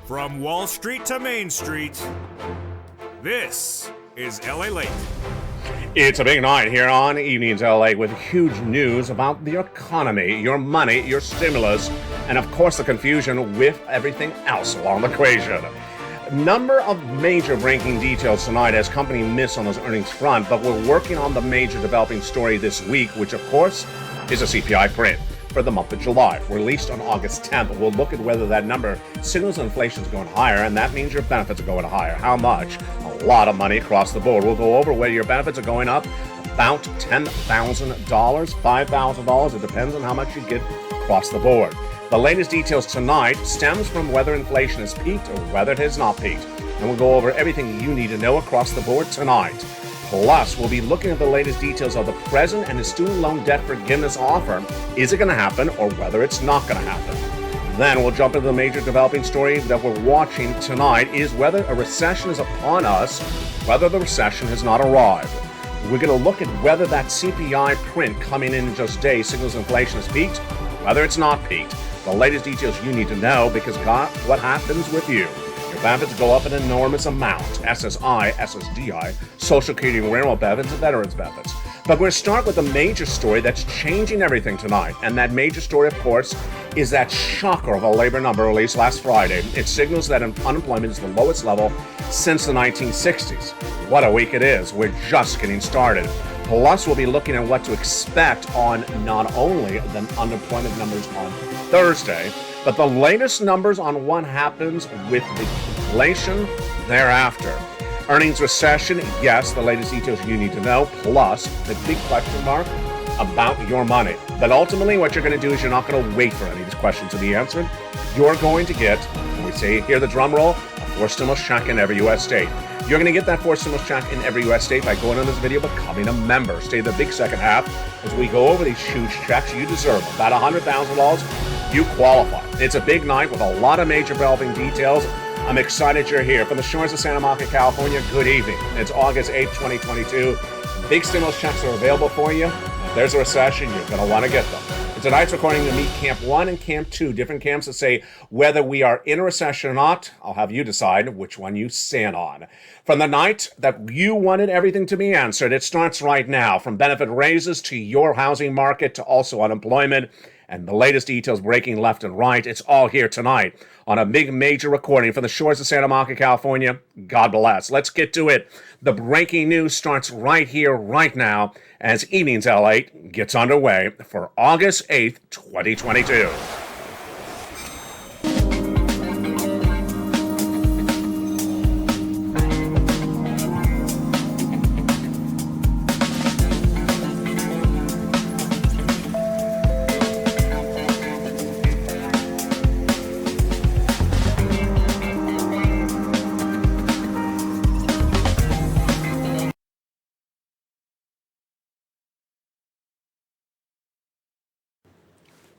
From Wall Street to Main Street, this is LALATE. It's a big night here on Evenings LA with huge news about the economy, your money, your stimulus, and of course the confusion with everything else along the equation. Number of major breaking details tonight as company miss on those earnings front, but we're working on the major developing story this week, which of course is a CPI print for the month of July, released on August 10th. We'll look at whether that number signals inflation is going higher, and that means your benefits are going higher. How much? A lot of money across the board. We'll go over whether your benefits are going up about $10,000, $5,000. It depends on how much you get across the board. The latest details tonight stems from whether inflation has peaked or whether it has not peaked. And we'll go over everything you need to know across the board tonight. Plus, we'll be looking at the latest details of the president and his student loan debt forgiveness offer. Is it going to happen or whether it's not going to happen? Then we'll jump into the major developing story that we're watching tonight is whether a recession is upon us, whether the recession has not arrived. We're going to look at whether that CPI print coming in just days signals inflation has peaked, whether it's not peaked. The latest details you need to know because what happens with you? Your benefits go up an enormous amount. SSI, SSDI, Social Security and Railroad benefits, and Veterans benefits. But we're going to start with a major story that's changing everything tonight. And that major story, of course, is that shocker of a labor number released last Friday. It signals that unemployment is the lowest level since the 1960s. What a week it is. We're just getting started. Plus, we'll be looking at what to expect on not only the unemployment numbers on Thursday, but the latest numbers on what happens with the inflation thereafter. Earnings recession, yes, the latest details you need to know, plus the big question mark about your money. But ultimately, what you're going to do is you're not going to wait for any of these questions to be answered. You're going to get, when we say, hear the drum roll, a forced stimulus check in every U.S. state. You're going to get that forced stimulus check in every U.S. state by going on this video, becoming a member. Stay the big second half as we go over these huge checks you deserve. About $100,000, you qualify. It's a big night with a lot of major developing details. I'm excited you're here. From the shores of Santa Monica, California, good evening. It's August 8th, 2022. Big stimulus checks are available for you. If there's a recession, you're going to want to get them. In tonight's recording, you'll meet Camp 1 and Camp 2, different camps that say whether we are in a recession or not. I'll have you decide which one you stand on. From the night that you wanted everything to be answered, it starts right now. From benefit raises to your housing market to also unemployment. And the latest details breaking left and right. It's all here tonight on a big major recording from the shores of Santa Monica, California. God bless. Let's get to it. The breaking news starts right here, right now, as Evenings LA gets underway for August 8th, 2022.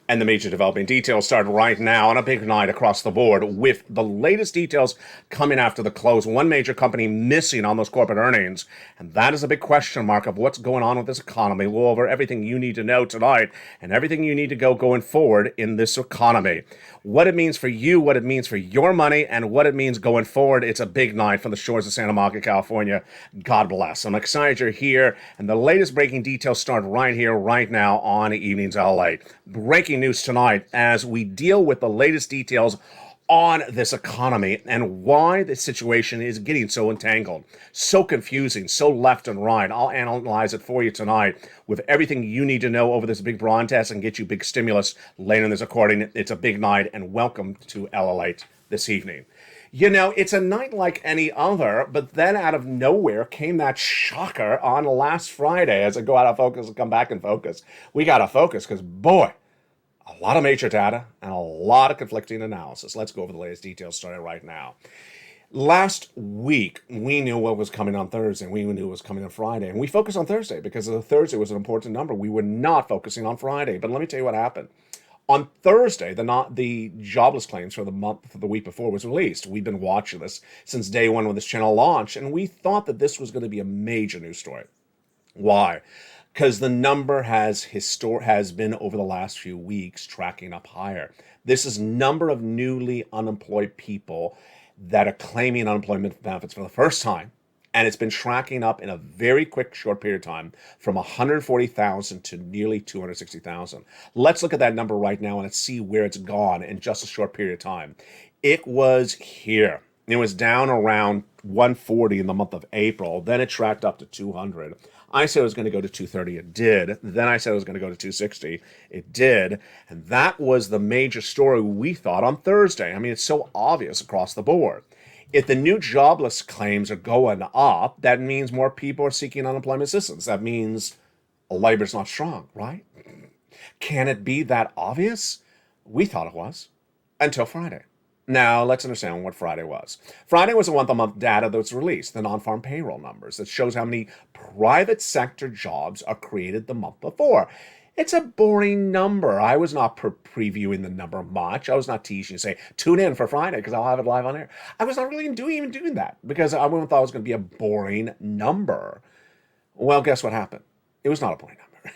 And the major developing details start right now on a big night across the board with the latest details coming after the close. One major company missing on those corporate earnings. And that is a big question mark of what's going on with this economy. We'll go over everything you need to know tonight and everything you need to go going forward in this economy. What it means for you, what it means for your money, and what it means going forward. It's a big night from the shores of Santa Monica, California. God bless. I'm excited you're here. And the latest breaking details start right here, right now on Evenings LA. Breaking news tonight as we deal with the latest details on this economy and why the situation is getting so entangled, so confusing, so left and right. I'll analyze it for you tonight with everything you need to know over this big brawn test and get you big stimulus later in this recording. It's a big night, and welcome to LALATE this evening. You know, it's a night like any other, but then out of nowhere came that shocker on last Friday. As I go out of focus and come back in focus, we got to focus because, boy, a lot of major data and a lot of conflicting analysis. Let's go over the latest details starting right now. Last week, we knew what was coming on Thursday, and we knew what was coming on Friday. And we focused on Thursday because Thursday was an important number. We were not focusing on Friday. But let me tell you what happened. On Thursday, the jobless claims for the week before was released. We've been watching this since day one when this channel launched, and we thought that this was going to be a major news story. Why? because the number has been over the last few weeks tracking up higher. This is number of newly unemployed people that are claiming unemployment benefits for the first time. And it's been tracking up in a very quick, short period of time from 140,000 to nearly 260,000. Let's look at that number right now and let's see where it's gone in just a short period of time. It was here. It was down around 140 in the month of April. Then it tracked up to 200. I said it was going to go to 230. It did. Then I said it was going to go to 260. It did. And that was the major story we thought on Thursday. I mean, it's so obvious across the board. If the new jobless claims are going up, that means more people are seeking unemployment assistance. That means labor's not strong, right? Can it be that obvious? We thought it was until Friday. Now, let's understand what Friday was. Friday was the month-to-month data that was released, the non-farm payroll numbers, that shows how many private sector jobs are created the month before. It's a boring number. I was not previewing the number much. I was not teasing you, say, tune in for Friday because I'll have it live on air. I was not really even doing that because I thought it was going to be a boring number. Well, guess what happened? It was not a boring number.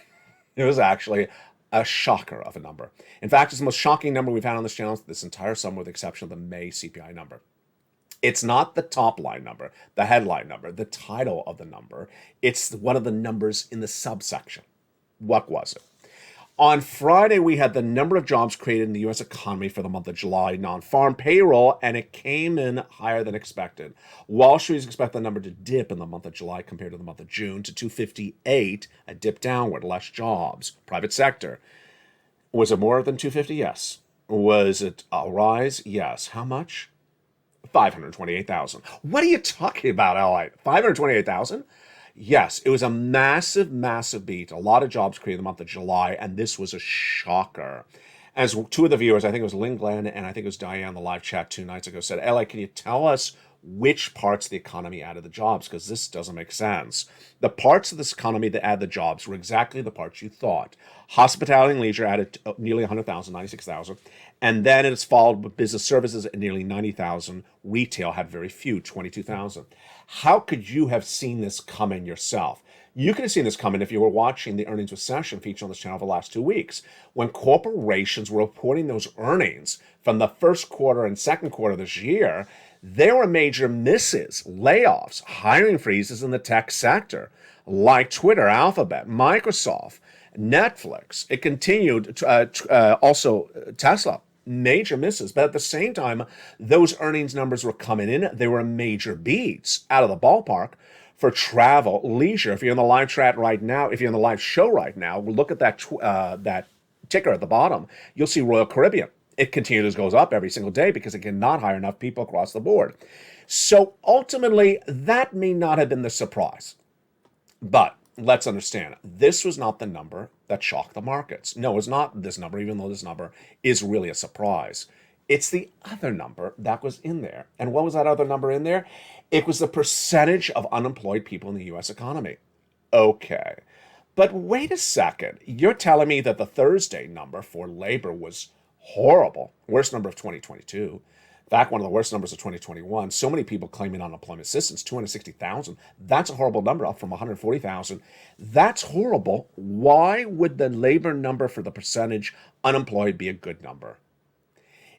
It was actually a shocker of a number. In fact, it's the most shocking number we've had on this channel this entire summer with the exception of the May CPI number. It's not the top line number, the headline number, the title of the number. It's one of the numbers in the subsection. What was it? On Friday, we had the number of jobs created in the U.S. economy for the month of July, non-farm payroll, and it came in higher than expected. Wall Street expect the number to dip in the month of July compared to the month of June to 258, a dip downward, less jobs. Private sector. Was it more than 250? Yes. Was it a rise? Yes. How much? 528,000. What are you talking about, LA? 528,000? Yes, it was a massive, massive beat. A lot of jobs created in the month of July, and this was a shocker. As two of the viewers, I think it was Lynn Glenn and I think it was Diane, the live chat 2 nights ago, said, LA, can you tell us which parts of the economy added the jobs? Because this doesn't make sense. The parts of this economy that added the jobs were exactly the parts you thought. Hospitality and leisure added nearly 100,000, 96,000. And then it's followed with business services at nearly 90,000. Retail had very few, 22,000. How could you have seen this coming yourself? You could have seen this coming if you were watching the earnings recession feature on this channel for the last 2 weeks. When corporations were reporting those earnings from the first quarter and second quarter this year, there were major misses, layoffs, hiring freezes in the tech sector, like Twitter, Alphabet, Microsoft, Netflix. It continued, also Tesla, major misses. But at the same time, those earnings numbers were coming in. They were major beats out of the ballpark for travel, leisure. If you're in the live chat right now, if you're in the live show right now, look at that ticker at the bottom. You'll see Royal Caribbean. It continues goes up every single day because it cannot hire enough people across the board. So ultimately, that may not have been the surprise. But let's understand, this was not the number that shocked the markets. No, it's not this number, even though this number is really a surprise. It's the other number that was in there. And what was that other number in there? It was the percentage of unemployed people in the U.S. economy. Okay. But wait a second. You're telling me that the Thursday number for labor was horrible. Worst number of 2022. In fact, one of the worst numbers of 2021. So many people claiming unemployment assistance, 260,000. That's a horrible number, up from 140,000. That's horrible. Why would the labor number for the percentage unemployed be a good number?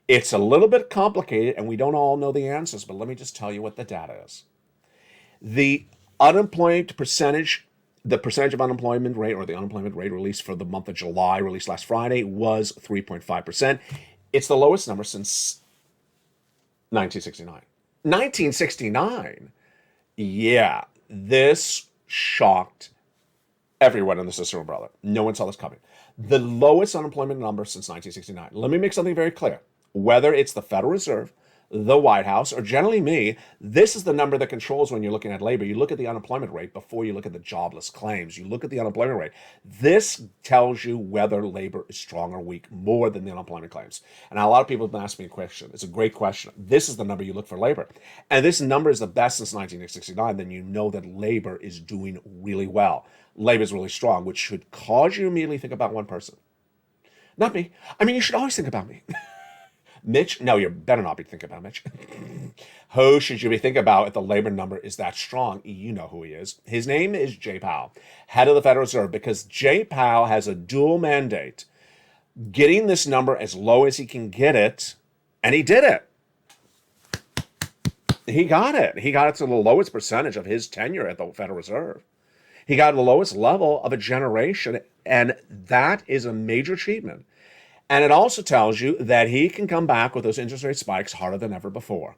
It's a little bit complicated, and we don't all know the answers, but let me just tell you what the data is. The unemployed percentage, the percentage of unemployment rate, or the unemployment rate released for the month of July, released last Friday, was 3.5%. It's the lowest number since 1969. 1969? Yeah, this shocked everyone in the system, umbrella. No one saw this coming. The lowest unemployment number since 1969. Let me make something very clear. Whether it's the Federal Reserve, the White House, or generally me, this is the number that controls when you're looking at labor. You look at the unemployment rate before you look at the jobless claims. You look at the unemployment rate. This tells you whether labor is strong or weak more than the unemployment claims. And a lot of people have been asking me a question. It's a great question. This is the number you look for labor. And this number is the best since 1969. Then you know that labor is doing really well. Labor is really strong, which should cause you to immediately think about one person. Not me. I mean, you should always think about me. Mitch, no, you better not be thinking about Mitch. Who should you be thinking about if the labor number is that strong? You know who he is. His name is Jay Powell, head of the Federal Reserve, because Jay Powell has a dual mandate, getting this number as low as he can get it, and he did it. He got it. He got it to the lowest percentage of his tenure at the Federal Reserve. He got the lowest level of a generation, and that is a major achievement. And it also tells you that he can come back with those interest rate spikes harder than ever before.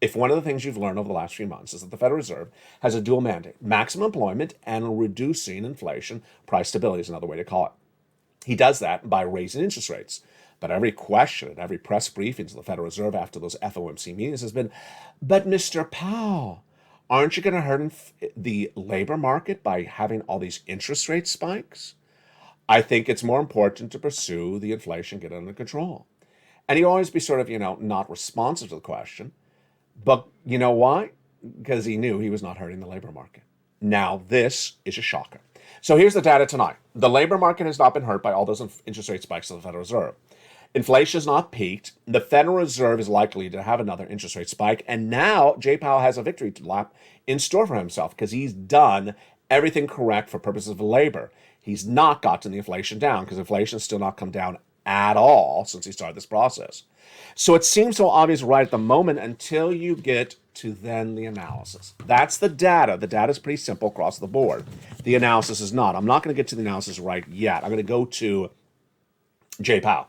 If one of the things you've learned over the last few months is that the Federal Reserve has a dual mandate, maximum employment and reducing inflation, price stability is another way to call it. He does that by raising interest rates. But every question and every press briefings of the Federal Reserve after those FOMC meetings has been, but Mr. Powell, aren't you going to hurt the labor market by having all these interest rate spikes? I think it's more important to pursue the inflation, get it under control. And he always be sort of, not responsive to the question. But you know why? Because he knew he was not hurting the labor market. Now, this is a shocker. So here's the data tonight. The labor market has not been hurt by all those interest rate spikes of the Federal Reserve. Inflation has not peaked. The Federal Reserve is likely to have another interest rate spike. And now Jay Powell has a victory lap in store for himself because he's done everything correct for purposes of labor. He's not gotten the inflation down because inflation has still not come down at all since he started this process. So it seems so obvious right at the moment until you get to then the analysis. That's the data. The data is pretty simple across the board. The analysis is not. I'm not going to get to the analysis right yet. I'm going to go to Jay Powell.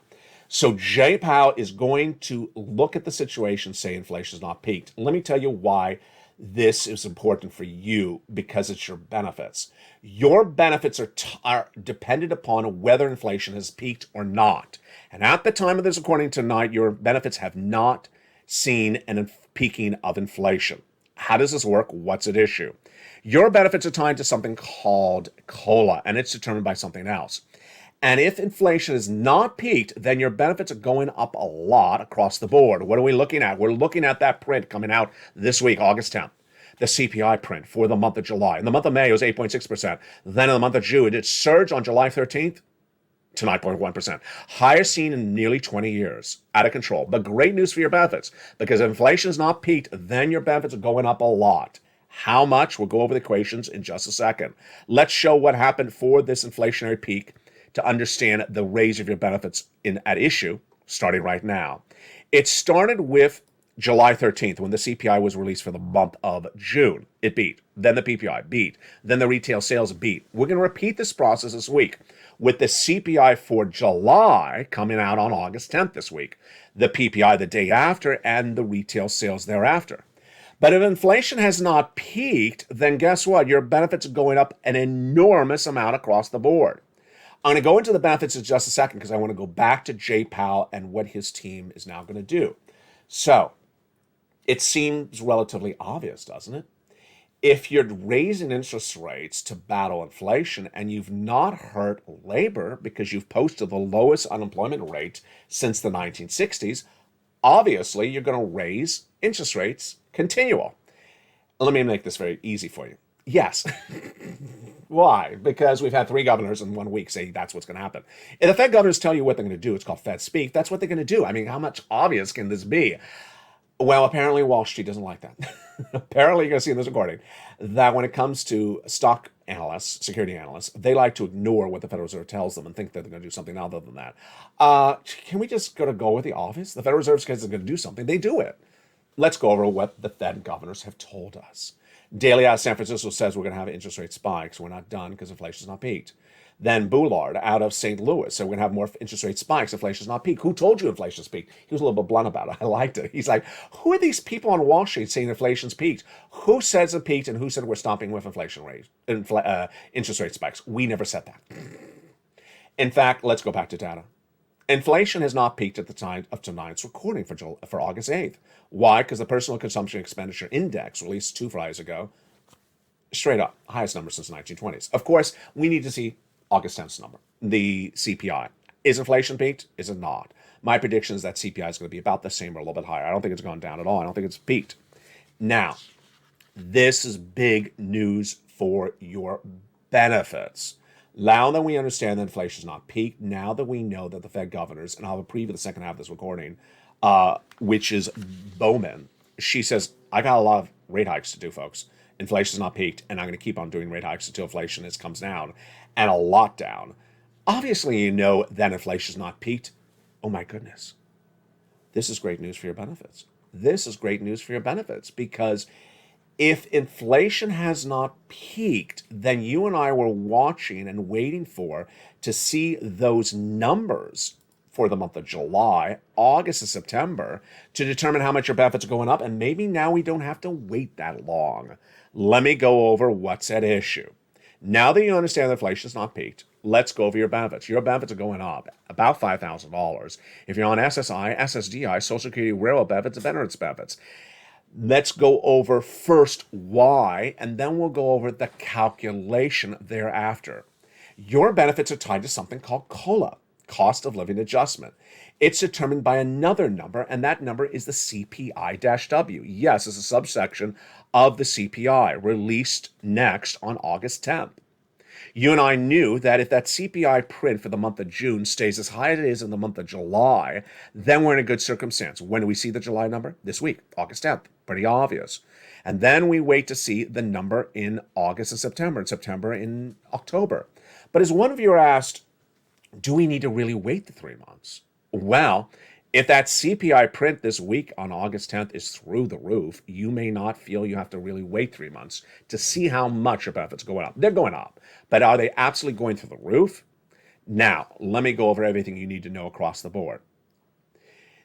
So Jay Powell is going to look at the situation, say inflation is not peaked. Let me tell you why this is important for you, because it's your benefits. Your benefits are dependent upon whether inflation has peaked or not. And at the time of this recording tonight, your benefits have not seen an peaking of inflation. How does this work? What's at issue? Your benefits are tied to something called COLA, and it's determined by something else. And if inflation is not peaked, then your benefits are going up a lot across the board. What are we looking at? We're looking at that print coming out this week, August 10th. The CPI print for the month of July. In the month of May, it was 8.6%. Then in the month of June, it surged on July 13th to 9.1%. Highest seen in nearly 20 years. Out of control. But great news for your benefits, because if inflation is not peaked, then your benefits are going up a lot. How much? We'll go over the equations in just a second. Let's show what happened for this inflationary peak to understand the raise of your benefits at issue, starting right now. It started with July 13th, when the CPI was released for the month of June. It beat. Then the PPI beat. Then the retail sales beat. We're going to repeat this process this week with the CPI for July coming out on August 10th this week, the PPI the day after, and the retail sales thereafter. But if inflation has not peaked, then guess what? Your benefits are going up an enormous amount across the board. I'm going to go into the benefits in just a second because I want to go back to Jay Powell and what his team is now going to do. So, it seems relatively obvious, doesn't it? If you're raising interest rates to battle inflation and you've not hurt labor because you've posted the lowest unemployment rate since the 1960s, obviously you're going to raise interest rates continual. Let me make this very easy for you. Yes. Why? Because we've had 3 governors in 1 week say that's what's going to happen. If the Fed governors tell you what they're going to do, it's called Fed speak, that's what they're going to do. I mean, how much obvious can this be? Well, apparently Wall Street doesn't like that. Apparently, you're going to see in this recording that when it comes to stock analysts, security analysts, they like to ignore what the Federal Reserve tells them and think that they're going to do something other than that. Can we just go with the obvious? The Federal Reserve says they're going to do something. They do it. Let's go over what the Fed governors have told us. Daly out of San Francisco says we're going to have interest rate spikes. We're not done because inflation's not peaked. Then Boulard out of St. Louis said we're going to have more interest rate spikes. Inflation's not peaked. Who told you inflation's peaked? He was a little bit blunt about it. I liked it. He's like, who are these people on Wall Street saying inflation's peaked? Who says it peaked and who said we're stopping with interest rate spikes? We never said that. In fact, let's go back to data. Inflation has not peaked at the time of tonight's recording for August 8th. Why? Because the Personal Consumption Expenditure Index, released 2 Fridays ago, straight up, highest number since the 1920s. Of course, we need to see August 10th's number, the CPI. Is inflation peaked? Is it not? My prediction is that CPI is going to be about the same or a little bit higher. I don't think it's gone down at all. I don't think it's peaked. Now, this is big news for your benefits. Now that we understand that inflation is not peaked, now that we know that the Fed governors, and I'll have a preview of the second half of this recording, which is Bowman, she says, I got a lot of rate hikes to do, folks. Inflation is not peaked, and I'm going to keep on doing rate hikes until inflation comes down, and a lot down. Obviously, you know that inflation is not peaked. Oh my goodness. This is great news for your benefits. This is great news for your benefits because if inflation has not peaked, then you and I were watching and waiting to see those numbers for the month of July, August, and September to determine how much your benefits are going up. And maybe now we don't have to wait that long. Let me go over what's at issue. Now that you understand that inflation is not peaked, let's go over your benefits. Your benefits are going up about $5,000. If you're on SSI, SSDI, Social Security, Railroad benefits, and Veterans benefits. Let's go over first why, and then we'll go over the calculation thereafter. Your benefits are tied to something called COLA, cost of living adjustment. It's determined by another number, and that number is the CPI-W. Yes, it's a subsection of the CPI, released next on August 10th. You and I knew that if that CPI print for the month of June stays as high as it is in the month of July, then we're in a good circumstance. When do we see the July number? This week, August 10th. Pretty obvious. And then we wait to see the number in August and September in October. But as one of you asked, do we need to really wait the 3 months? Well, if that CPI print this week on August 10th is through the roof, you may not feel you have to really wait 3 months to see how much your benefits are going up. They're going up, but are they absolutely going through the roof? Now, let me go over everything you need to know across the board.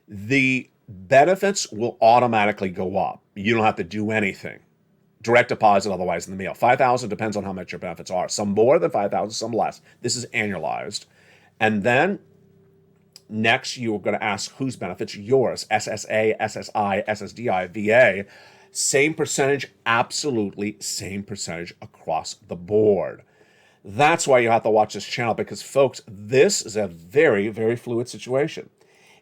The benefits will automatically go up. You don't have to do anything. Direct deposit, otherwise in the mail. $5,000 depends on how much your benefits are. Some more than $5,000, some less. This is annualized. And then next, you're going to ask whose benefits? Yours. SSA, SSI, SSDI, VA. Same percentage, absolutely same percentage across the board. That's why you have to watch this channel because, folks, this is a very, very fluid situation.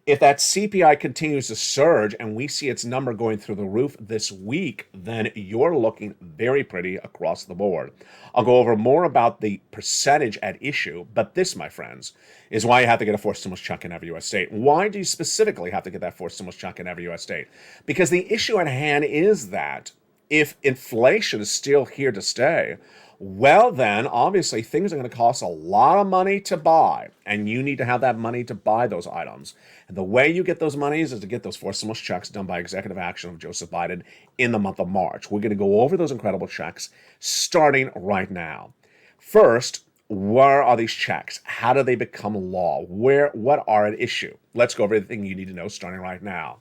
If that CPI continues to surge and we see its number going through the roof this week, then you're looking very pretty across the board. I'll go over more about the percentage at issue, but this, my friends, is why you have to get a forced stimulus check in every U.S. state. Why do you specifically have to get that forced stimulus check in every U.S. state? Because the issue at hand is that if inflation is still here to stay, well, then, obviously, things are going to cost a lot of money to buy, and you need to have that money to buy those items. And the way you get those monies is to get those forced stimulus checks done by executive action of Joseph Biden in the month of March. We're going to go over those incredible checks starting right now. First, where are these checks? How do they become law? What are at issue? Let's go over everything you need to know starting right now.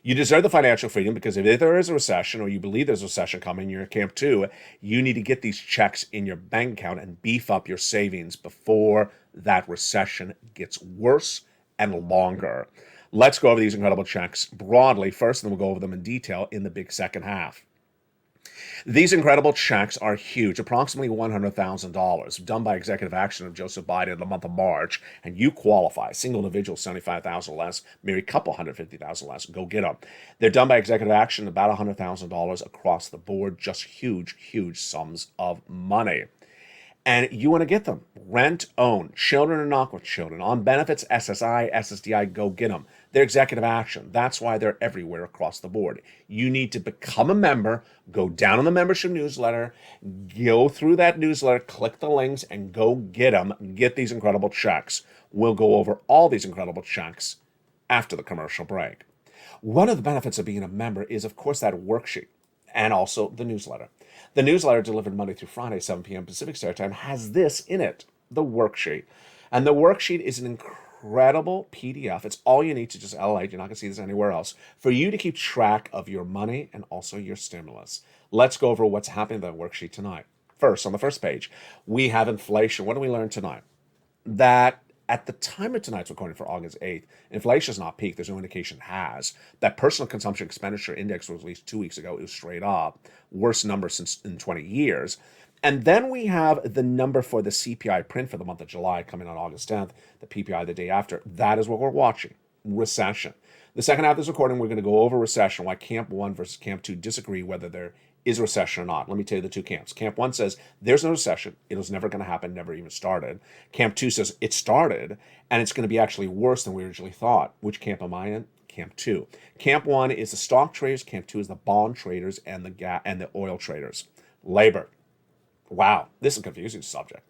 You deserve the financial freedom because if there is a recession or you believe there's a recession coming, you're in camp 2, you need to get these checks in your bank account and beef up your savings before that recession gets worse and longer. Let's go over these incredible checks broadly first, and then we'll go over them in detail in the big second half. These incredible checks are huge, approximately $100,000, done by executive action of Joseph Biden in the month of March, and you qualify. Single individual, $75,000 less, married couple, $150,000 less. Go get them. They're done by executive action, about $100,000 across the board, just huge, huge sums of money. And you want to get them. Rent, own, children or not with children. On benefits, SSI, SSDI, go get them. They're executive action. That's why they're everywhere across the board. You need to become a member, go down on the membership newsletter, go through that newsletter, click the links, and go get them. Get these incredible checks. We'll go over all these incredible checks after the commercial break. One of the benefits of being a member is, of course, that worksheet and also the newsletter. The newsletter delivered Monday through Friday, 7 p.m. Pacific Standard Time, has this in it, the worksheet. And the worksheet is an incredible PDF. It's all you need to just LALATE. You're not going to see this anywhere else. For you to keep track of your money and also your stimulus. Let's go over what's happening in that worksheet tonight. First, on the first page, we have inflation. What do we learn tonight? That at the time of tonight's recording for August 8th, inflation has not peaked. There's no indication it has. That personal consumption expenditure index was released 2 weeks ago. It was straight up. Worst number since in 20 years. And then we have the number for the CPI print for the month of July coming on August 10th, the PPI the day after. That is what we're watching. Recession. The second half of this recording, we're going to go over recession, why Camp 1 versus Camp 2 disagree whether there is recession or not? Let me tell you the two camps. Camp 1 says there's no recession. It was never going to happen, never even started. Camp 2 says it started, and it's going to be actually worse than we originally thought. Which camp am I in? Camp 2. Camp 1 is the stock traders. Camp 2 is the bond traders and the oil traders. Labor. Wow, this is a confusing subject.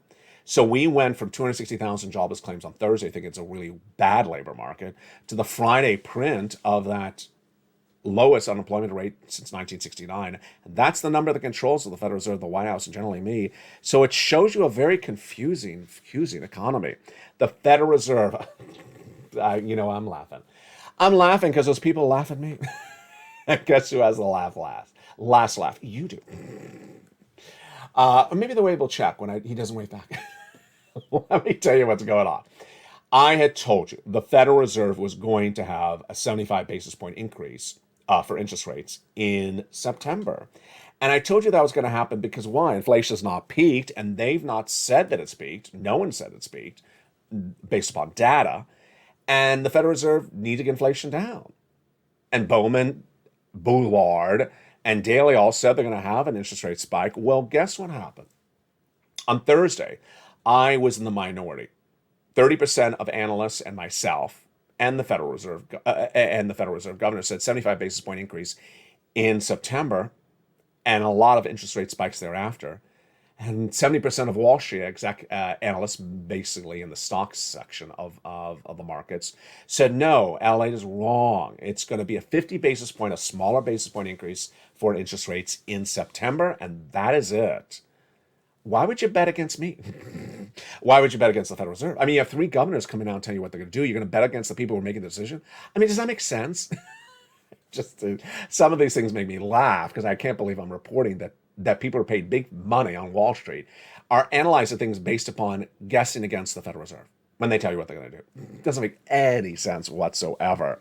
So we went from 260,000 jobless claims on Thursday, thinking it's a really bad labor market, to the Friday print of that lowest unemployment rate since 1969. And that's the number that controls the Federal Reserve, the White House, and generally me. So it shows you a very confusing economy. The Federal Reserve, I'm laughing. I'm laughing because those people laugh at me. And guess who has the laugh last? Last laugh. You do. Maybe the way we'll check when he doesn't wave back. Let me tell you what's going on. I had told you the Federal Reserve was going to have a 75 basis point increase for interest rates in September. And I told you that was going to happen because why? Inflation's not peaked, and they've not said that it's peaked. No one said it's peaked based upon data. And the Federal Reserve needed to get inflation down. And Bowman, Boulard, and Daly all said they're going to have an interest rate spike. Well, guess what happened? On Thursday, I was in the minority. 30% of analysts and myself and the Federal Reserve governor said 75 basis point increase in September and a lot of interest rate spikes thereafter. And 70% of Wall Street analysts, basically in the stocks section of the markets, said no, LALATE is wrong. It's going to be a 50 basis point, a smaller basis point increase for interest rates in September, and that is it. Why would you bet against me? Why would you bet against the Federal Reserve? I mean, you have three governors coming out and telling you what they're going to do. You're going to bet against the people who are making the decision? I mean, does that make sense? Some of these things make me laugh because I can't believe I'm reporting that people who are paid big money on Wall Street are analyzing things based upon guessing against the Federal Reserve when they tell you what they're going to do. It doesn't make any sense whatsoever.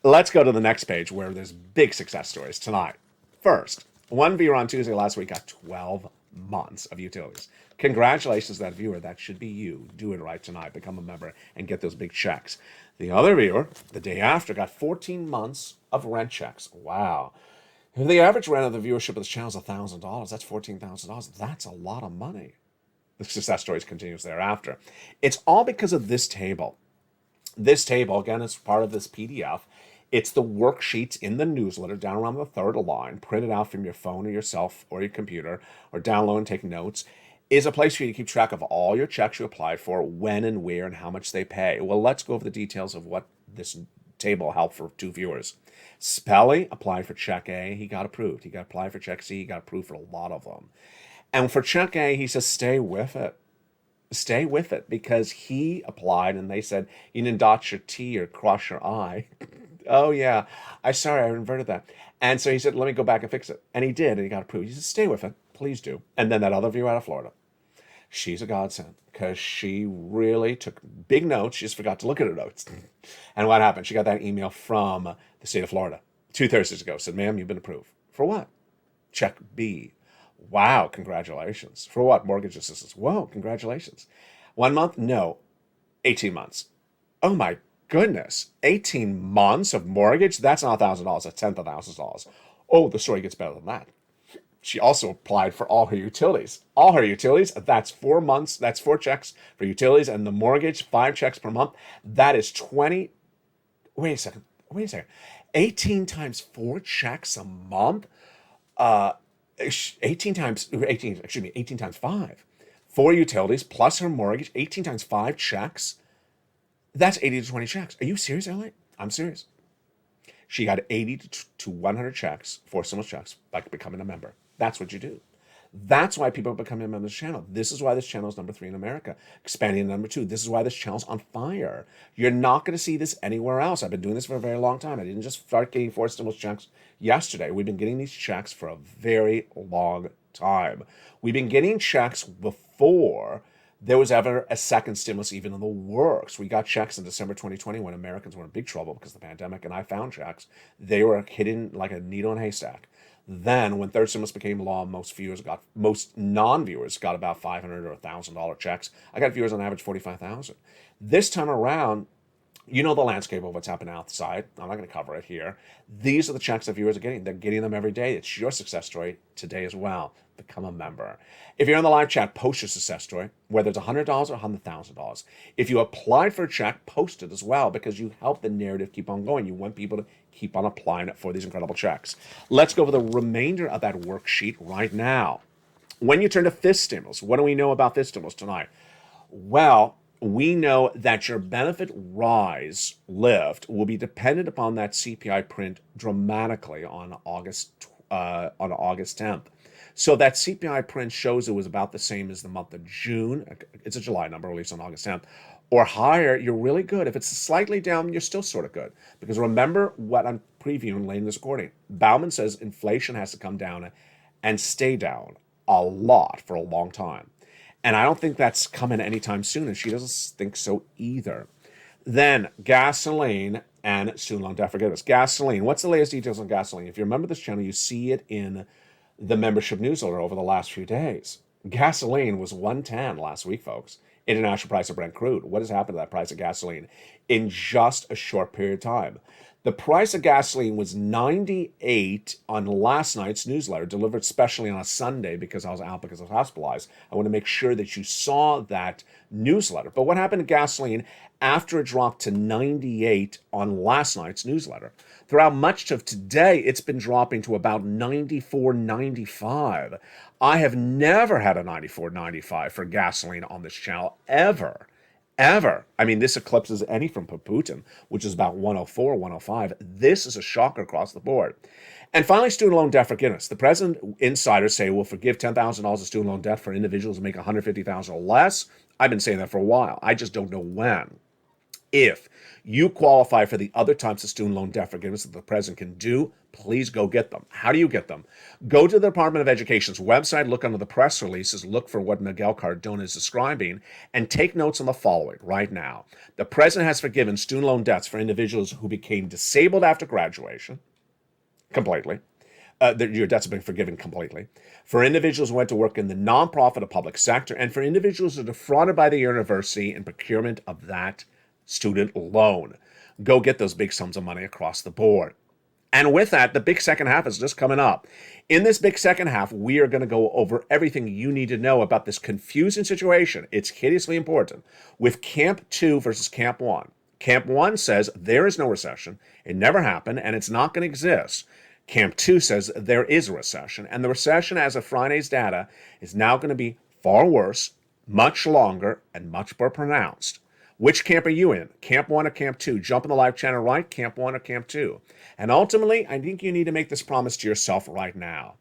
Let's go to the next page where there's big success stories tonight. First, one viewer on Tuesday last week got 12 months of utilities. Congratulations to that viewer. That should be you. Do it right tonight. Become a member and get those big checks. The other viewer, the day after, got 14 months of rent checks. Wow. If the average rent of the viewership of this channel is $1,000, that's $14,000. That's a lot of money. The success stories continues thereafter. It's all because of this table. This table, again, is part of this PDF. It's the worksheets in the newsletter down around the third line, printed out from your phone or yourself or your computer, or download and take notes, is a place for you to keep track of all your checks you applied for, when and where and how much they pay. Well, let's go over the details of what this table helped for two viewers. Spelly applied for check A. He got approved. He got applied for check C. He got approved for a lot of them. And for check A, he says, stay with it. Stay with it, because he applied and they said, you didn't dot your T or cross your I. Oh, yeah. I inverted that. And so he said, let me go back and fix it. And he did, and he got approved. He said, stay with it. Please do. And then that other viewer out of Florida, she's a godsend because she really took big notes. She just forgot to look at her notes. And what happened? She got that email from the state of Florida 2 Thursdays ago. Said, ma'am, you've been approved. For what? Check B. Wow, congratulations. For what? Mortgage assistance. Whoa, congratulations. 1 month? No. 18 months. Oh my goodness. 18 months of mortgage? That's not $1,000. That's $10,000. Oh, the story gets better than that. She also applied for all her utilities. All her utilities, that's 4 months. That's 4 checks for utilities, and the mortgage, 5 checks per month. That is 20. Wait a second. 18 times 4 checks a month? 18 times 5. 4 utilities plus her mortgage, 18 times 5 checks. That's 80 to 20 checks. Are you serious, Elliot? I'm serious. She got 80 to 100 checks, 4 stimulus checks, by becoming a member. That's what you do. That's why people are becoming a member of this channel. This is why this channel is number 3 in America, expanding to number 2. This is why this channel's on fire. You're not going to see this anywhere else. I've been doing this for a very long time. I didn't just start getting 4 stimulus checks yesterday. We've been getting these checks for a very long time. We've been getting checks before there was ever a second stimulus even in the works. We got checks in December 2020 when Americans were in big trouble because of the pandemic, and I found checks. They were hidden like a needle in a haystack. Then, when third stimulus became law, most non-viewers got about $500 or $1,000 checks. I got viewers on average $45,000. This time around, You know the landscape of what's happening outside. I'm not going to cover it here. These are the checks that viewers are getting. They're getting them every day. It's your success story today as well. Become a member. If you're in the live chat, post your success story, whether it's $100 or $100,000. If you applied for a check, post it as well, because you help the narrative keep on going. You want people to keep on applying it for these incredible checks. Let's go over the remainder of that worksheet right now. When you turn to fifth stimulus, what do we know about this stimulus tonight? Well, we know that your benefit rise lift will be dependent upon that CPI print dramatically on August 10th. So that CPI print shows it was about the same as the month of June. It's a July number released on August 10th. Or higher, you're really good. If it's slightly down, you're still sort of good. Because remember what I'm previewing late in this recording. Bauman says inflation has to come down and stay down a lot for a long time. And I don't think that's coming anytime soon, and she doesn't think so either. Then gasoline and student loan debt forgiveness. Gasoline, what's the latest details on gasoline? If you remember this channel, you see it in the membership newsletter over the last few days. Gasoline was $110 last week, folks. International price of Brent crude. What has happened to that price of gasoline in just a short period of time? The price of gasoline was $98 on last night's newsletter, delivered specially on a Sunday because I was out because I was hospitalized. I want to make sure that you saw that newsletter. But what happened to gasoline after it dropped to 98 on last night's newsletter? Throughout much of today, it's been dropping to about 94, 95. I have never had a 94, 95 for gasoline on this channel, ever. I mean, this eclipses any from Putin, which is about 104, 105. This is a shocker across the board. And finally, student loan debt forgiveness. The present insiders say we'll forgive $10,000 of student loan debt for individuals who make $150,000 or less. I've been saying that for a while. I just don't know when. If you qualify for the other types of student loan debt forgiveness that the president can do, please go get them. How do you get them? Go to the Department of Education's website, look under the press releases, look for what Miguel Cardona is describing, and take notes on the following right now. The president has forgiven student loan debts for individuals who became disabled after graduation, completely. Your debts have been forgiven completely. For individuals who went to work in the nonprofit or public sector, and for individuals who are defrauded by the university in procurement of that student loan. Go get those big sums of money across the board. And with that, the big second half is just coming up. In this big second half, we are going to go over everything you need to know about this confusing situation. It's hideously important with Camp 2 versus Camp 1. Camp 1 says there is no recession, it never happened, and it's not going to exist. Camp 2 says there is a recession, and the recession as of Friday's data is now going to be far worse, much longer, and much more pronounced. Which camp are you in? Camp 1 or Camp 2? Jump in the live channel right, Camp 1 or Camp 2. And ultimately, I think you need to make this promise to yourself right now.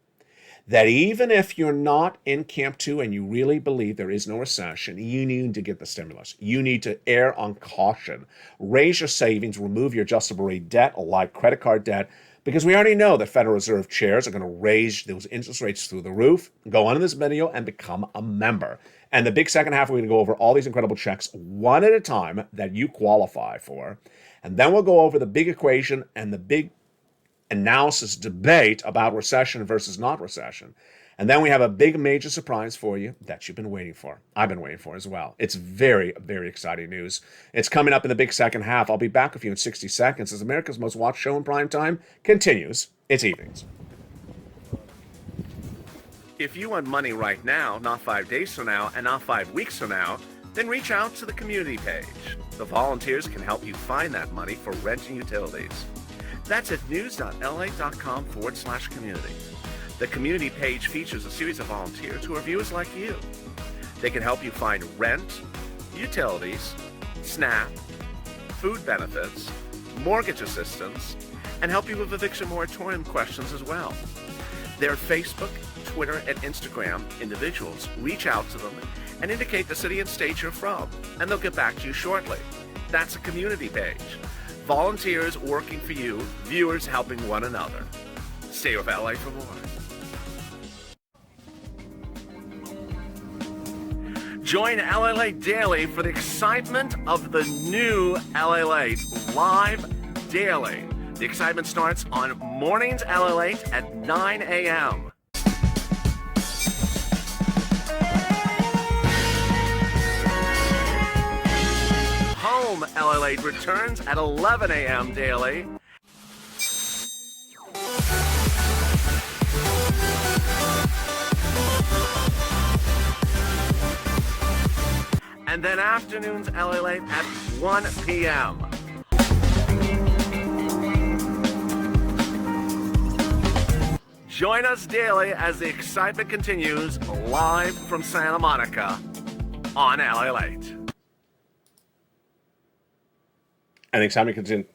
That even if you're not in Camp 2 and you really believe there is no recession, you need to get the stimulus. You need to err on caution. Raise your savings, remove your adjustable rate debt, like credit card debt, because we already know that Federal Reserve chairs are going to raise those interest rates through the roof. Go on in this video and become a member. And the big second half, we're going to go over all these incredible checks one at a time that you qualify for. And then we'll go over the big equation and the big analysis debate about recession versus not recession. And then we have a big major surprise for you that you've been waiting for. I've been waiting for as well. It's very, very exciting news. It's coming up in the big second half. I'll be back with you in 60 seconds as America's most watched show in prime time continues its evenings. If you want money right now, not 5 days from now, and not 5 weeks from now, then reach out to the community page. The volunteers can help you find that money for rent and utilities. That's at news.la.com/community. The community page features a series of volunteers who are viewers like you. They can help you find rent, utilities, SNAP, food benefits, mortgage assistance, and help you with eviction moratorium questions as well. Their Facebook, Twitter, and Instagram individuals reach out to them and indicate the city and state you're from, and they'll get back to you shortly. That's a community page. Volunteers working for you, viewers helping one another. Stay with LA for more. Join LALATE Daily for the excitement of the new LALATE live daily. The excitement starts on mornings LALATE at 9 a.m. home, LALATE returns at 11 a.m. daily. And then afternoons, LALATE at 1 p.m. Join us daily as the excitement continues live from Santa Monica on LALATE. And the excitement continues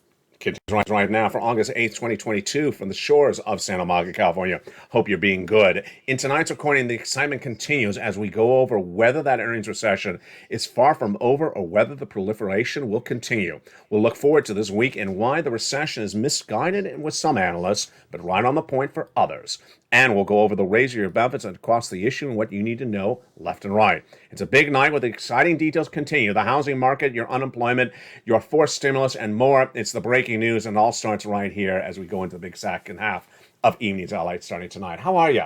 right now for August 8th, 2022 from the shores of Santa Monica, California. Hope you're being good. In tonight's recording, the excitement continues as we go over whether that earnings recession is far from over or whether the proliferation will continue. We'll look forward to this week and why the recession is misguided with some analysts, but right on the point for others. And we'll go over the raise of your benefits and across the issue and what you need to know left and right. It's a big night with exciting details continue. The housing market, your unemployment, your forced stimulus, and more. It's the breaking news, and it all starts right here as we go into the big second half of Evenings LALATE starting tonight. How are you?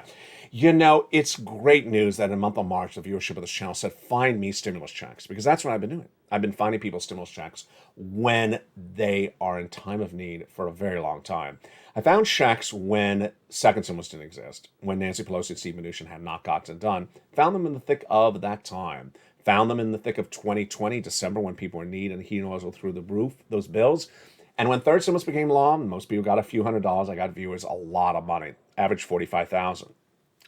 You know, it's great news that in the month of March, the viewership of this channel said, find me stimulus checks, because that's what I've been doing. I've been finding people stimulus checks when they are in time of need for a very long time. I found checks when second stimulus didn't exist, when Nancy Pelosi and Steve Mnuchin had not gotten it done. Found them in the thick of that time. Found them in the thick of 2020, December, when people were in need and heating oils were through the roof, those bills. And when third stimulus became law, most people got a few $100s. I got viewers a lot of money, average $45,000.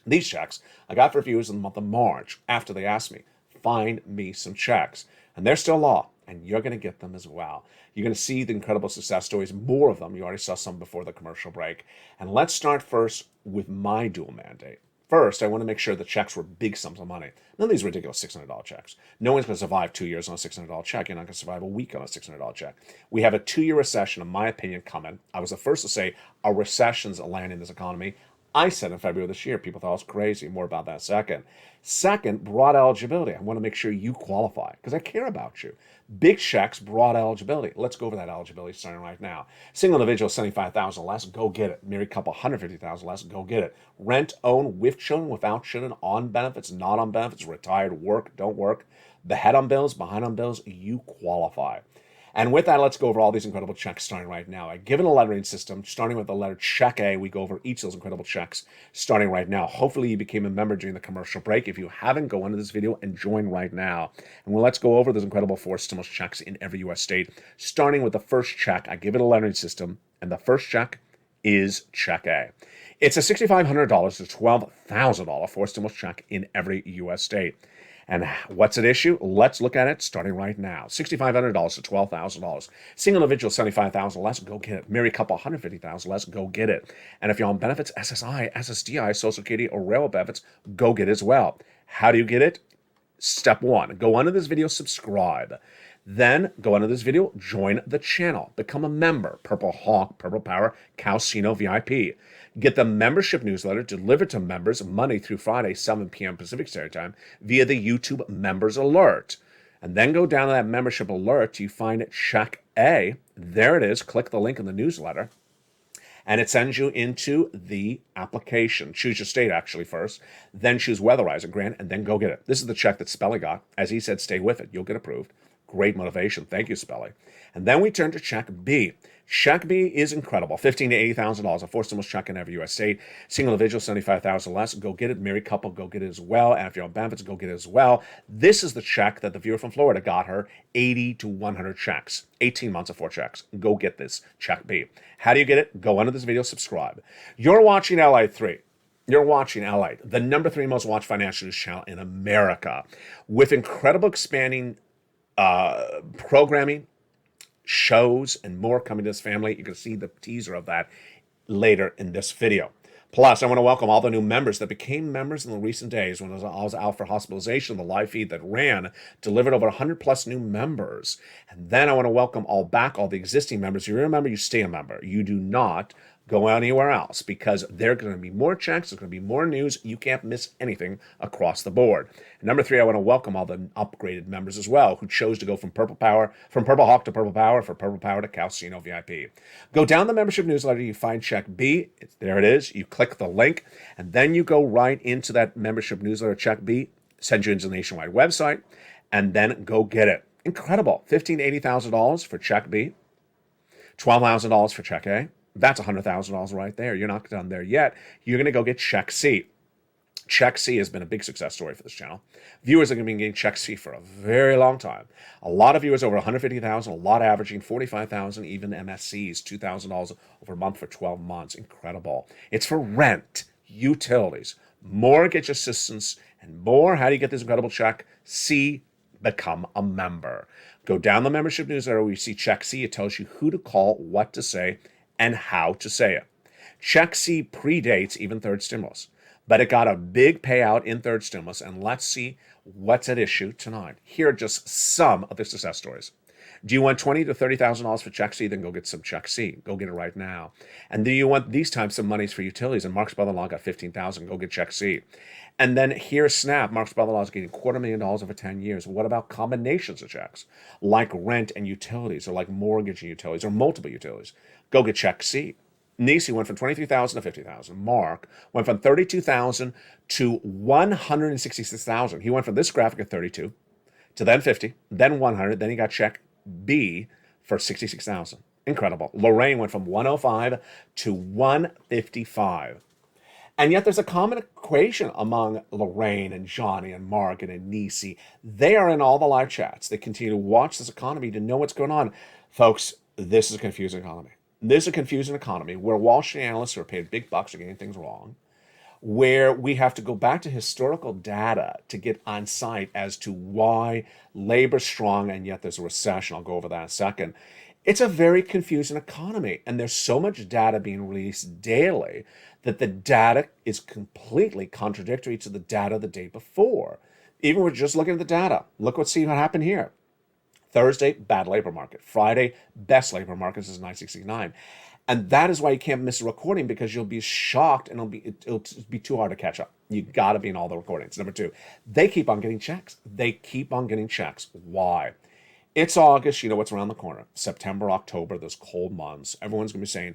These checks I got for viewers in the month of March after they asked me, find me some checks. And they're still law, and you're going to get them as well. You're going to see the incredible success stories, more of them. You already saw some before the commercial break. And let's start first with my dual mandate. First, I want to make sure the checks were big sums of money. None of these ridiculous $600 checks. No one's going to survive 2 years on a $600 check. You're not going to survive a week on a $600 check. We have a 2-year recession, in my opinion, coming. I was the first to say a recession's a land in this economy. I said in February of this year, people thought I was crazy. More about that second. Second, broad eligibility. I want to make sure you qualify because I care about you. Big checks, broad eligibility. Let's go over that eligibility starting right now. Single individual, $75,000 less, go get it. Married couple, $150,000 less, go get it. Rent, own, with children, without children, on benefits, not on benefits, retired, work, don't work. Ahead on bills, behind on bills, you qualify. And with that, let's go over all these incredible checks starting right now. I've given a lettering system, starting with the letter check A. We go over each of those incredible checks starting right now. Hopefully you became a member during the commercial break. If you haven't, go into this video and join right now. And let's go over those incredible 4 stimulus checks in every U.S. state, starting with the first check. I give it a lettering system, and the first check is check A. It's a $6,500 to $12,000 4 stimulus check in every U.S. state. And what's at issue? Let's look at it starting right now. $6,500 to $12,000. Single individual, $75,000 less, go get it. Married couple, $150,000 less, go get it. And if you're on benefits, SSI, SSDI, Social Security, or railroad benefits, go get it as well. How do you get it? Step 1, go under this video, subscribe. Then go under this video, join the channel, become a member, Purple Hawk, Purple Power, Calcino VIP. Get the membership newsletter delivered to members Monday through Friday, 7 p.m. Pacific Standard Time via the YouTube Members Alert. And then go down to that membership alert, you find check A. There it is. Click the link in the newsletter. And it sends you into the application. Choose your state, actually, first. Then choose Weatherizer Grant, and then go get it. This is the check that Spelly got. As he said, stay with it. You'll get approved. Great motivation. Thank you, Spelly. And then we turn to check B. Check B is incredible. $15,000 to $80,000, a 4 stimulus check in every U.S. state. Single individual, $75,000 less. Go get it. Married couple, go get it as well. And if you're on benefits, go get it as well. This is the check that the viewer from Florida got her. 80 to 100 checks. 18 months of 4 checks. Go get this. Check B. How do you get it? Go under this video, subscribe. You're watching LALATE 3. You're watching LALATE, the number 3 most watched financial news channel in America, with incredible expanding programming, shows, and more coming to this family. You can see the teaser of that later in this video. Plus, I want to welcome all the new members that became members in the recent days when I was out for hospitalization. The live feed that ran delivered over 100 plus new members. And then I want to welcome all the existing members. You remember, you stay a member. You do not go anywhere else because there are going to be more checks. There's going to be more news. You can't miss anything across the board. And number 3, I want to welcome all the upgraded members as well who chose to go from Purple Hawk to Purple Power, from Purple Power to Calcino VIP. Go down the membership newsletter. You find check B. There it is. You click the link, and then you go right into that membership newsletter. Check B sends you into the nationwide website, and then go get it. Incredible. $15,000 to $80,000 for check B, $12,000 for check A. That's $100,000 right there. You're not done there yet. You're going to go get check C. Check C has been a big success story for this channel. Viewers are going to be getting check C for a very long time. A lot of viewers over 150,000, a lot averaging 45,000, even MSCs, $2,000 over a month for 12 months. Incredible. It's for rent, utilities, mortgage assistance, and more. How do you get this incredible check? C, become a member. Go down the membership newsletter where you see check C. It tells you who to call, what to say, and how to say it. Check C predates even third stimulus, but it got a big payout in third stimulus, and let's see what's at issue tonight. Here are just some of the success stories. Do you want $20,000 to $30,000 for check C? Then go get some check C. Go get it right now. And do you want these types of monies for utilities? And Mark's brother-in-law got $15,000. Go get check C. And then here's Snap. Mark's brother-in-law is getting $250,000 over 10 years. What about combinations of checks, like rent and utilities, or like mortgage and utilities, or multiple utilities? Go get check C. Nisi went from $23,000 to $50,000. Mark went from $32,000 to $166,000. He went from this graphic at 32 to then 50, then 100. Then he got check B for $66,000. Incredible. Lorraine went from 105 to 155. And yet there's a common equation among Lorraine and Johnny and Mark and Nisi. They are in all the live chats. They continue to watch this economy to know what's going on. Folks, this is a confusing economy. This is a confusing economy where Wall Street analysts are paid big bucks for getting things wrong, where we have to go back to historical data to get on site as to why labor's strong and yet there's a recession. I'll go over that in a second. It's a very confusing economy, and there's so much data being released daily that the data is completely contradictory to the data the day before. Even we're just looking at the data. Look what happened here. Thursday, bad labor market. Friday, best labor market is 969. And that is why you can't miss a recording, because you'll be shocked and it'll be too hard to catch up. You got to be in all the recordings. Number two, they keep on getting checks. They keep on getting checks. Why? It's August. You know what's around the corner. September, October, those cold months. Everyone's going to be saying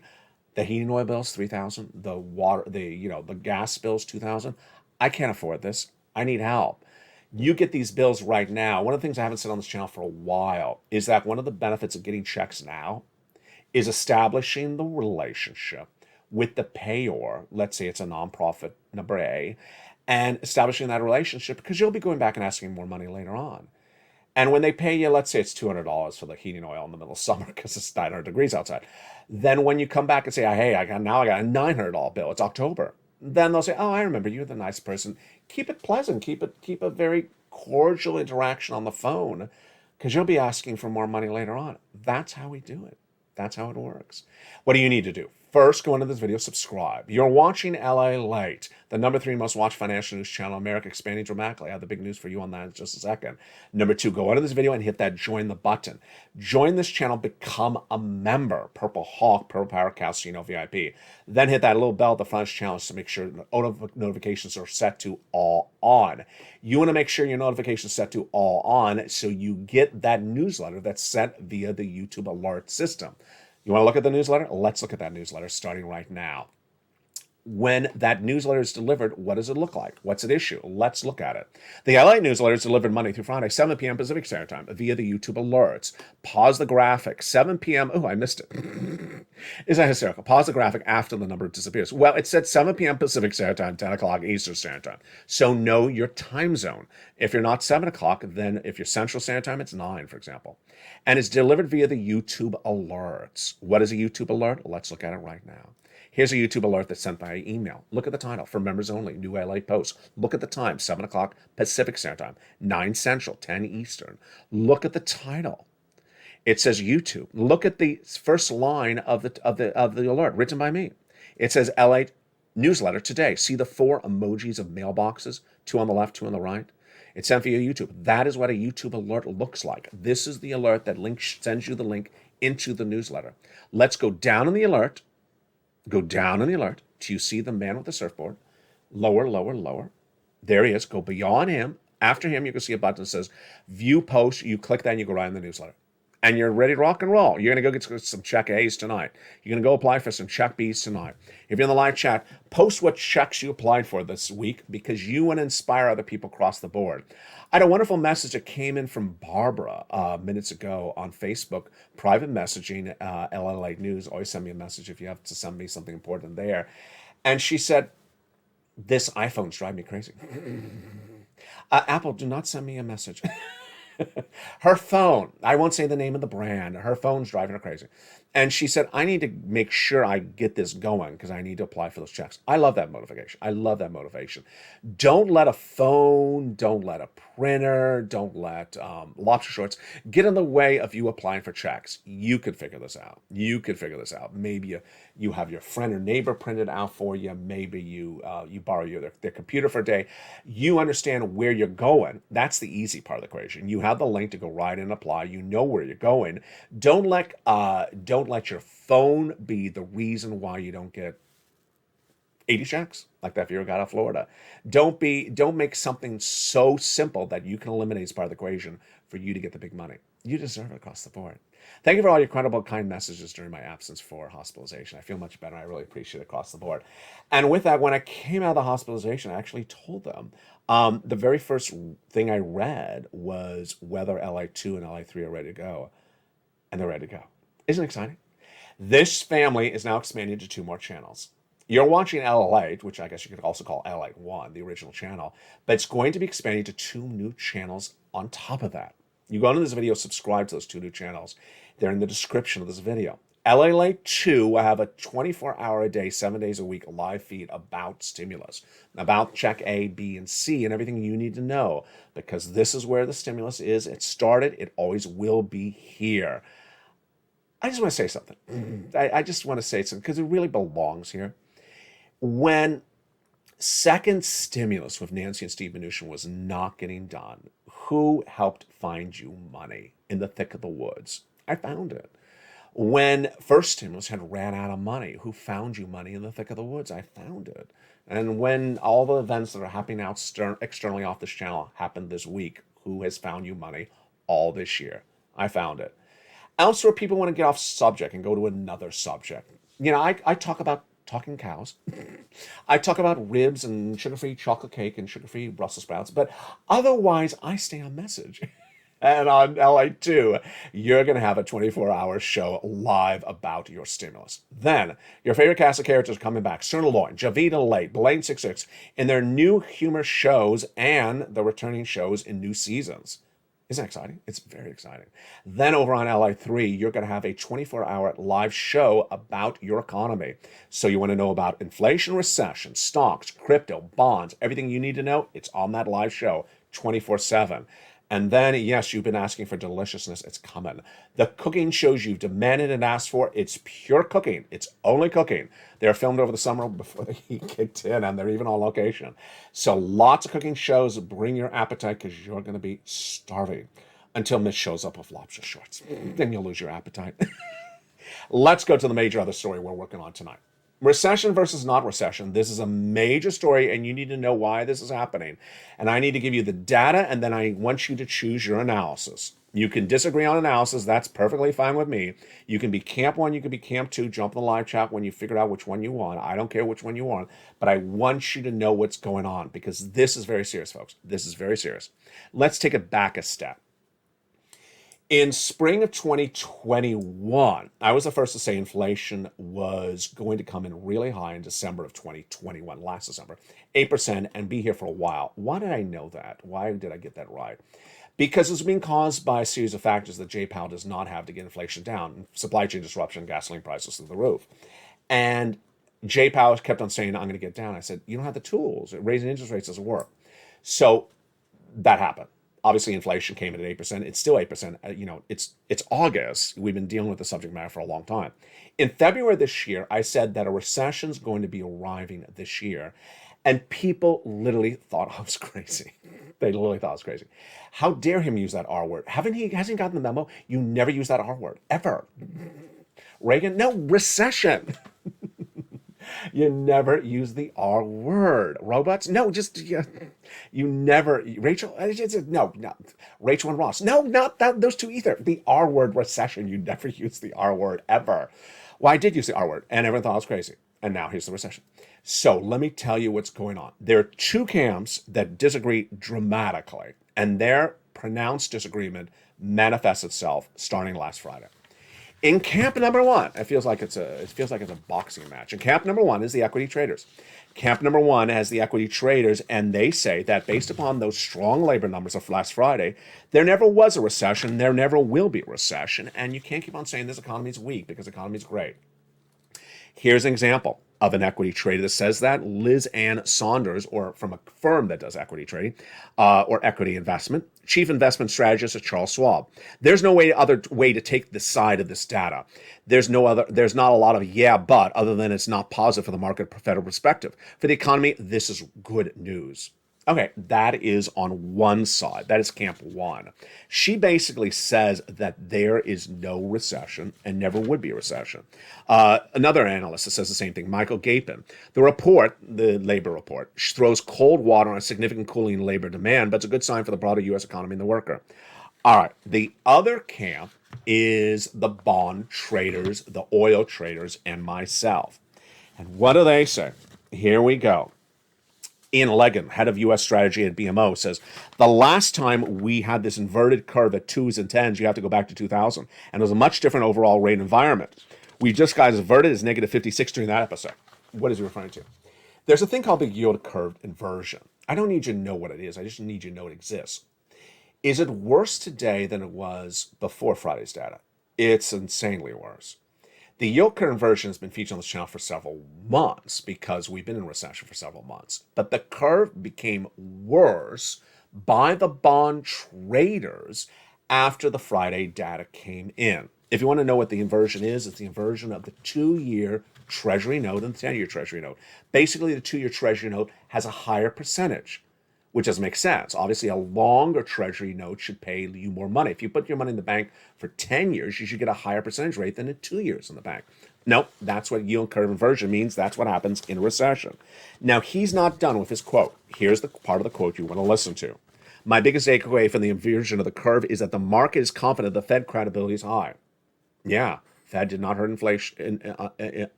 the heating oil bill's $3,000, the water, the gas bill's $2,000. I can't afford this. I need help. You get these bills right now. One of the things I haven't said on this channel for a while is that one of the benefits of getting checks now is establishing the relationship with the payor. Let's say it's a nonprofit, number A, and establishing that relationship, because you'll be going back and asking more money later on. And when they pay you, let's say it's $200 for the heating oil in the middle of summer because it's 900 degrees outside. Then when you come back and say, hey, I got a $900 bill, it's October. Then they'll say, oh, I remember, you're the nice person. Keep it pleasant. Keep a very cordial interaction on the phone, because you'll be asking for more money later on. That's how we do it. That's how it works. What do you need to do? First, go into this video, subscribe. You're watching LA Late, the number 3 most watched financial news channel in America, expanding dramatically. I have the big news for you on that in just a second. Number 2, go into this video and hit that join the button. Join this channel, become a member. Purple Hawk, Purple Power Casino VIP. Then hit that little bell at the front of this channel to make sure notifications are set to all on. You want to make sure your notifications set to all on so you get that newsletter that's sent via the YouTube alert system. You want to look at the newsletter? Let's look at that newsletter starting right now. When that newsletter is delivered, what does it look like? What's at issue? Let's look at it. The LA newsletter is delivered Monday through Friday, 7 p.m. Pacific Standard Time via the YouTube alerts. Pause the graphic, 7 p.m. Oh, I missed it. Is that hysterical? Pause the graphic after the number disappears. Well, it said 7 p.m. Pacific Standard Time, 10 o'clock Eastern Standard Time. So know your time zone. If you're not 7 o'clock, then if you're Central Standard Time, it's 9, for example. And it's delivered via the YouTube alerts. What is a YouTube alert? Let's look at it right now. Here's a YouTube alert that's sent by email. Look at the title, for members only, new LA post. Look at the time, 7 o'clock Pacific Standard Time, 9 Central, 10 Eastern. Look at the title. It says YouTube. Look at the first line of the alert, written by me. It says LA newsletter today. See the 4 emojis of mailboxes, 2 on the left, 2 on the right. It's sent via YouTube. That is what a YouTube alert looks like. This is the alert that sends you the link into the newsletter. Let's go down in the alert. Go down in the alert till you see the man with the surfboard. Lower, lower, lower. There he is. Go beyond him. After him, you can see a button that says View Post. You click that and you go right in the newsletter. and you're ready to rock and roll, you're going to go get some check A's tonight. You're going to go apply for some check B's tonight. If you're in the live chat, post what checks you applied for this week because you want to inspire other people across the board. I had a wonderful message that came in from Barbara minutes ago on Facebook, private messaging, LALATE News. Always send me a message if you have to send me something important there. And she said, this iPhone's driving me crazy. Apple, do not send me a message. Her phone, I won't say the name of the brand, her phone's driving her crazy. And she said, I need to make sure I get this going because I need to apply for those checks. I love that motivation. I love that motivation. Don't let a phone, don't let a printer, don't let lobster shorts get in the way of you applying for checks. You could figure this out. You could figure this out. Maybe you have your friend or neighbor print it out for you. Maybe you borrow their computer for a day. You understand where you're going. That's the easy part of the equation. You have the link to go right in and apply. You know where you're going. Don't let your phone be the reason why you don't get 80 checks like that Viewer got out of Florida. Don't make something so simple that you can eliminate as part of the equation for you to get the big money. You deserve it across the board. Thank you for all your incredible, kind messages during my absence for hospitalization. I feel much better. I really appreciate it across the board. And with that, when I came out of the hospitalization, I actually told them the very first thing I read was whether LA2 and LA3 are ready to go. And they're ready to go. Isn't it exciting? This family is now expanding to 2 more channels. You're watching LALATE, which I guess you could also call LALATE1, the original channel, but it's going to be expanding to 2 new channels on top of that. You go into this video, subscribe to those 2 new channels. They're in the description of this video. LALATE2 will have a 24-hour a day, 7 days a week live feed about stimulus, about check A, B, and C, and everything you need to know, because this is where the stimulus is. It started. It always will be here. I just want to say something. I just want to say something because it really belongs here. When second stimulus with Nancy and Steve Mnuchin was not getting done, who helped find you money in the thick of the woods? I found it. When first stimulus had ran out of money, who found you money in the thick of the woods? I found it. And when all the events that are happening out externally off this channel happened this week, who has found you money all this year? I found it. Elsewhere, people want to get off subject and go to another subject. You know, I talk about talking cows. I talk about ribs and sugar-free chocolate cake and sugar-free Brussels sprouts, but otherwise, I stay on message. And on LA2, you're going to have a 24-hour show live about your stimulus. Then, your favorite cast of characters are coming back. Sir Lloyd, Javita Late, Blaine66, in their new humor shows and the returning shows in new seasons. Isn't that exciting? It's very exciting. Then over on LA3, you're going to have a 24-hour live show about your economy. So you want to know about inflation, recession, stocks, crypto, bonds, everything you need to know, it's on that live show 24/7. And then, yes, you've been asking for deliciousness. It's coming. The cooking shows you've demanded and asked for, it's pure cooking. It's only cooking. They're filmed over the summer before the heat kicked in, and they're even on location. So lots of cooking shows. Bring your appetite because you're going to be starving until Mitch shows up with lobster shorts. Then you'll lose your appetite. Let's go to the major other story we're working on tonight. Recession versus not recession. This is a major story, and you need to know why this is happening. And I need to give you the data, and then I want you to choose your analysis. You can disagree on analysis. That's perfectly fine with me. You can be camp 1, you can be camp 2. Jump in the live chat when you figure out which one you want. I don't care which one you want, but I want you to know what's going on because this is very serious, folks. This is very serious. Let's take it back a step. In spring of 2021, I was the first to say inflation was going to come in really high in December of 2021, last December, 8%, and be here for a while. Why did I know that? Why did I get that right? Because it's being caused by a series of factors that Jay Powell does not have to get inflation down. Supply chain disruption, gasoline prices through the roof. And Jay Powell kept on saying, I'm going to get down. I said, you don't have the tools. Raising interest rates doesn't work. So that happened. Obviously, inflation came in at 8%. It's still 8%. You know, it's August. We've been dealing with the subject matter for a long time. In February this year, I said that a recession is going to be arriving this year. And people literally thought I was crazy. They literally thought I was crazy. How dare him use that R word? Hasn't he gotten the memo? You never use that R word, ever. Reagan, no, recession. You never use the R word. Robots? No, just you never. Rachel? No. Rachel and Ross? No, not that. Those two either. The R word recession. You never use the R word ever. Well, I did use the R word, and everyone thought I was crazy. And now here's the recession. So let me tell you what's going on. There are two camps that disagree dramatically, and their pronounced disagreement manifests itself starting last Friday. In camp number one, it feels like it's a boxing match. In camp number one is the equity traders. Camp number one has the equity traders, and they say that based upon those strong labor numbers of last Friday, there never was a recession, there never will be a recession, and you can't keep on saying this economy is weak because the economy is great. Here's an example of an equity trader that says that. Liz Ann Saunders, or from a firm that does equity trading or equity investment, chief investment strategist at Charles Schwab. There's no other way to take the side of this data. There's not a lot of but other than it's not positive for the market from a federal perspective. For the economy, this is good news. Okay, that is on one side. That is camp one. She basically says that there is no recession and never would be a recession. Another analyst that says the same thing, Michael Gapin. The report, the labor report, throws cold water on a significant cooling in labor demand, but it's a good sign for the broader U.S. economy and the worker. All right, the other camp is the bond traders, the oil traders, and myself. And what do they say? Here we go. Ian Legan, head of U.S. strategy at BMO, says, the last time we had this inverted curve at 2s and 10s, you have to go back to 2000, and it was a much different overall rate environment. We just got as inverted as negative 56 during that episode. What is he referring to? There's a thing called the yield curve inversion. I don't need you to know what it is. I just need you to know it exists. Is it worse today than it was before Friday's data? It's insanely worse. The yield curve inversion has been featured on this channel for several months because we've been in recession for several months. But the curve became worse by the bond traders after the Friday data came in. If you want to know what the inversion is, it's the inversion of the 2-year Treasury note and the 10-year Treasury note. Basically, the 2-year Treasury note has a higher percentage, which doesn't make sense. Obviously, a longer Treasury note should pay you more money. If you put your money in the bank for 10 years, you should get a higher percentage rate than in 2 years in the bank. Nope, that's what yield curve inversion means. That's what happens in a recession. Now, he's not done with his quote. Here's the part of the quote you want to listen to. My biggest takeaway from the inversion of the curve is that the market is confident the Fed credibility is high. Yeah, Fed did not hurt inflation,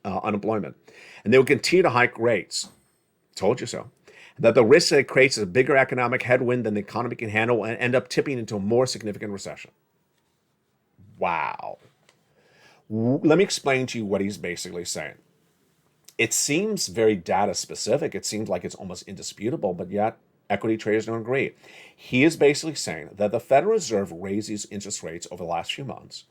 unemployment. And they will continue to hike rates. Told you so. That the risk that it creates is a bigger economic headwind than the economy can handle and end up tipping into a more significant recession. Wow. Let me explain to you what he's basically saying. It seems very data specific. It seems like it's almost indisputable, but yet equity traders don't agree. He is basically saying that the Federal Reserve raised these interest rates over the last few months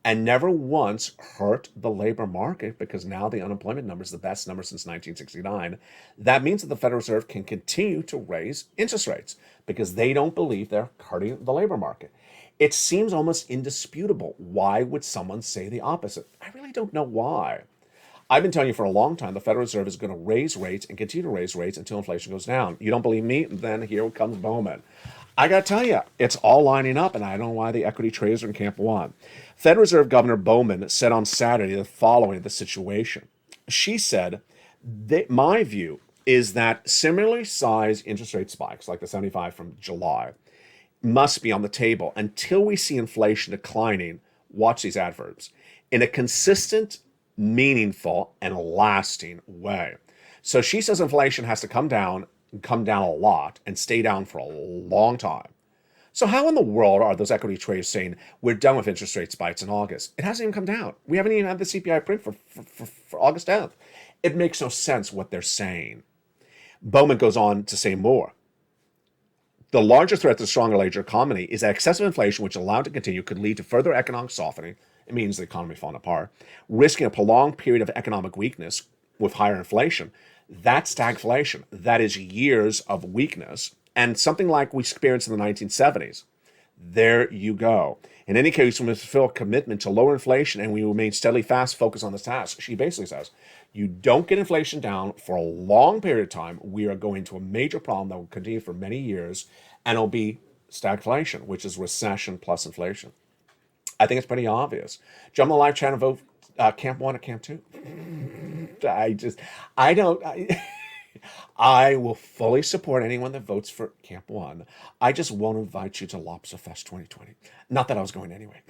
and never once hurt the labor market because now the unemployment number is the best number since 1969. That means that the Federal Reserve can continue to raise interest rates because they don't believe they're hurting the labor market. It seems almost indisputable. Why would someone say the opposite? I really don't know why. I've been telling you for a long time the Federal Reserve is going to raise rates and continue to raise rates until inflation goes down. You don't believe me? Then here comes Bowman. I got to tell you, it's all lining up, and I don't know why the equity traders are in camp one. Federal Reserve Governor Bowman said on Saturday the following the situation. She said, my view is that similarly sized interest rate spikes, like the 75 from July, must be on the table until we see inflation declining. Watch these adverbs. In a consistent, meaningful, and lasting way. So she says inflation has to come down a lot, and stay down for a long time. So how in the world are those equity traders saying we're done with interest rate spikes in August? It hasn't even come down. We haven't even had the CPI print for August 10th. It makes no sense what they're saying. Bowman goes on to say more. The larger threat to the stronger labor economy is that excessive inflation, which allowed to continue, could lead to further economic softening. It means the economy falling apart, risking a prolonged period of economic weakness with higher inflation. That's stagflation. That is years of weakness, and something like we experienced in the 1970s. There you go. In any case, we must fulfill a commitment to lower inflation, and we remain steadily focused on this task. She basically says, you don't get inflation down for a long period of time, we are going to a major problem that will continue for many years, and it'll be stagflation, which is recession plus inflation. I think it's pretty obvious. Jump on the live chat and vote camp 1 or camp 2. I don't. I will fully support anyone that votes for Camp One. I just won't invite you to Lobster Fest 2020. Not that I was going anyway.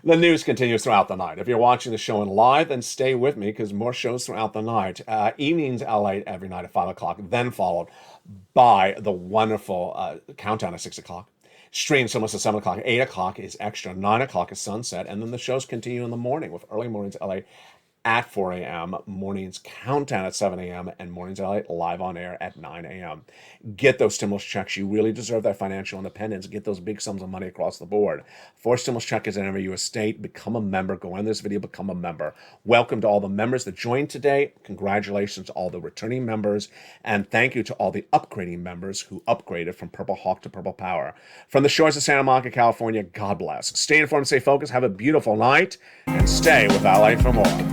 The news continues throughout the night. If you're watching the show in live, then stay with me because more shows throughout the night. Evenings LA every night at 5 o'clock, then followed by the wonderful countdown at 6 o'clock. Streams almost at 7 o'clock. 8 o'clock is extra. 9 o'clock is sunset. And then the shows continue in the morning with early mornings LA at 4 a.m., mornings countdown at 7 a.m., and mornings LA live on air at 9 a.m. Get those stimulus checks. You really deserve that financial independence. Get those big sums of money across the board. For stimulus check is in every U.S. state. Become a member. Go in this video, become a member. Welcome to all the members that joined today. Congratulations to all the returning members. And thank you to all the upgrading members who upgraded from Purple Hawk to Purple Power. From the shores of Santa Monica, California, God bless. Stay informed, stay focused, have a beautiful night, and stay with LA for more.